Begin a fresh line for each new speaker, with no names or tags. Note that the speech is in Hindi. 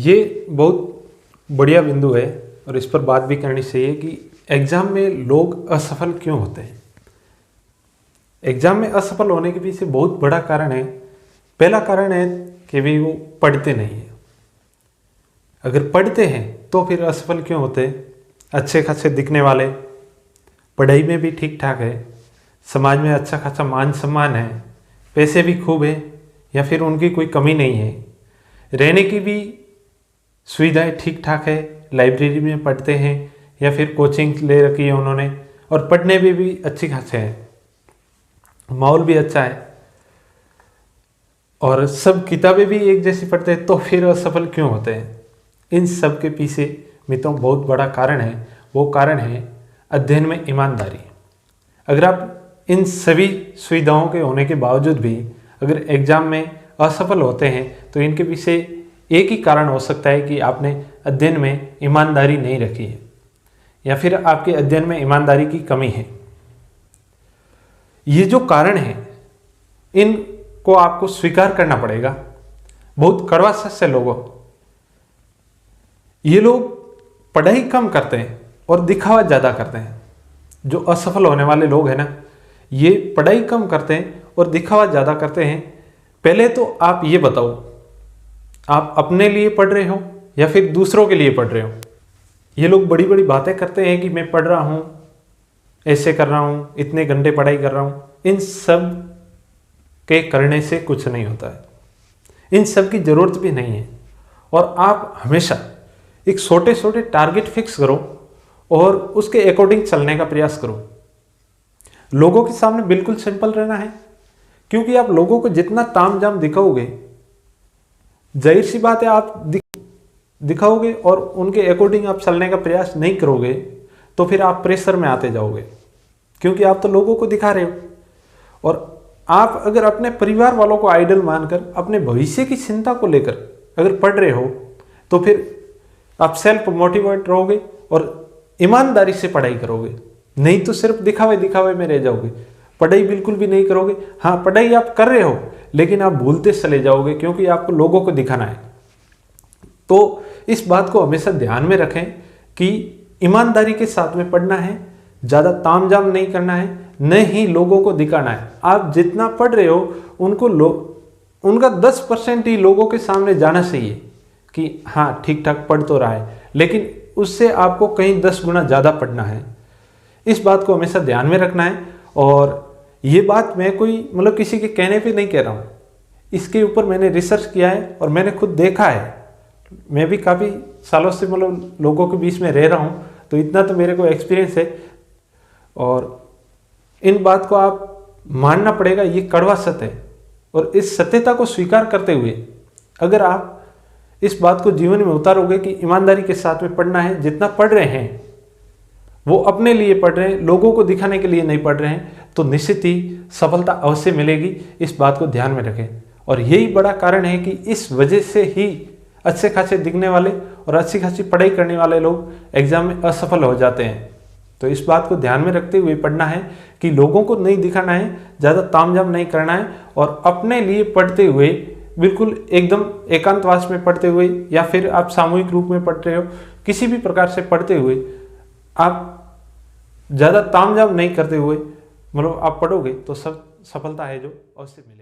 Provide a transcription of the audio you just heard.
ये बहुत बढ़िया बिंदु है और इस पर बात भी करनी चाहिए कि एग्ज़ाम में लोग असफल क्यों होते हैं। एग्ज़ाम में असफल होने के पीछे बहुत बड़ा कारण है। पहला कारण है कि भी वो पढ़ते नहीं हैं। अगर पढ़ते हैं तो फिर असफल क्यों होते हैं। अच्छे खासे दिखने वाले, पढ़ाई में भी ठीक ठाक है, समाज में अच्छा खासा मान सम्मान है, पैसे भी खूब है या फिर उनकी कोई कमी नहीं है, रहने की भी सुविधाएं ठीक ठाक है, लाइब्रेरी में पढ़ते हैं या फिर कोचिंग ले रखी है उन्होंने और पढ़ने में भी अच्छी खासे हैं, माहौल भी अच्छा है और सब किताबें भी एक जैसी पढ़ते हैं, तो फिर असफल क्यों होते हैं। इन सब के पीछे मित्रों बहुत बड़ा कारण है। वो कारण है अध्ययन में ईमानदारी। अगर आप इन सभी सुविधाओं के होने के बावजूद भी अगर एग्ज़ाम में असफल होते हैं तो इनके पीछे एक ही कारण हो सकता है कि आपने अध्ययन में ईमानदारी नहीं रखी है या फिर आपके अध्ययन में ईमानदारी की कमी है। ये जो कारण है इनको आपको स्वीकार करना पड़ेगा। बहुत कड़वा सच है लोगों, ये लोग पढ़ाई कम करते हैं और दिखावा ज़्यादा करते हैं। जो असफल होने वाले लोग हैं ना, ये पढ़ाई कम करते हैं और दिखावा ज़्यादा करते हैं। पहले तो आप ये बताओ, आप अपने लिए पढ़ रहे हो या फिर दूसरों के लिए पढ़ रहे हो। ये लोग बड़ी बड़ी बातें करते हैं कि मैं पढ़ रहा हूँ, ऐसे कर रहा हूँ, इतने घंटे पढ़ाई कर रहा हूँ। इन सब के करने से कुछ नहीं होता है, इन सब की ज़रूरत भी नहीं है। और आप हमेशा एक छोटे छोटे टारगेट फिक्स करो और उसके अकॉर्डिंग चलने का प्रयास करो। लोगों के सामने बिल्कुल सिंपल रहना है, क्योंकि आप लोगों को जितना ताम झाम दिखाओगे, जाहिर सी बात है आप दिखाओगे और उनके अकॉर्डिंग आप चलने का प्रयास नहीं करोगे तो फिर आप प्रेशर में आते जाओगे, क्योंकि आप तो लोगों को दिखा रहे हो। और आप अगर अपने परिवार वालों को आइडल मानकर अपने भविष्य की चिंता को लेकर अगर पढ़ रहे हो तो फिर आप सेल्फ मोटिवेट रहोगे और ईमानदारी से पढ़ाई करोगे। नहीं तो सिर्फ दिखावे दिखावे में रह जाओगे, पढ़ाई बिल्कुल भी नहीं करोगे। हाँ, पढ़ाई आप कर रहे हो लेकिन आप भूलते चले जाओगे, क्योंकि आपको लोगों को दिखाना है। तो इस बात को हमेशा ध्यान में रखें कि ईमानदारी के साथ में पढ़ना है, ज़्यादा तामझाम नहीं करना है, न ही लोगों को दिखाना है। आप जितना पढ़ रहे हो उनका 10% ही लोगों के सामने जाना चाहिए कि हाँ ठीक ठाक पढ़ तो रहा है, लेकिन उससे आपको कहीं 10 गुना ज़्यादा पढ़ना है। इस बात को हमेशा ध्यान में रखना है। और ये बात मैं कोई किसी के कहने पे नहीं कह रहा हूँ, इसके ऊपर मैंने रिसर्च किया है और मैंने खुद देखा है। मैं भी काफ़ी सालों से लोगों के बीच में रह रहा हूँ, तो इतना तो मेरे को एक्सपीरियंस है। और इन बात को आप मानना पड़ेगा, ये कड़वा सत्य है। और इस सत्यता को स्वीकार करते हुए अगर आप इस बात को जीवन में उतारोगे कि ईमानदारी के साथ में पढ़ना है, जितना पढ़ रहे हैं वो अपने लिए पढ़ रहे हैं, लोगों को दिखाने के लिए नहीं पढ़ रहे हैं, तो निश्चित ही सफलता अवश्य मिलेगी। इस बात को ध्यान में रखें। और यही बड़ा कारण है कि इस वजह से ही अच्छे खासे दिखने वाले और अच्छी खासी पढ़ाई करने वाले लोग एग्जाम में असफल हो जाते हैं। तो इस बात को ध्यान में रखते हुए पढ़ना है कि लोगों को नहीं दिखाना है, ज़्यादा तामझाम नहीं करना है और अपने लिए पढ़ते हुए बिल्कुल एकदम एकांतवास में पढ़ते हुए या फिर आप सामूहिक रूप में पढ़ रहे हो, किसी भी प्रकार से पढ़ते हुए आप ज़्यादा तामझाम नहीं करते हुए आप पढ़ोगे तो सब सफलता है जो अवश्य मिलेगी।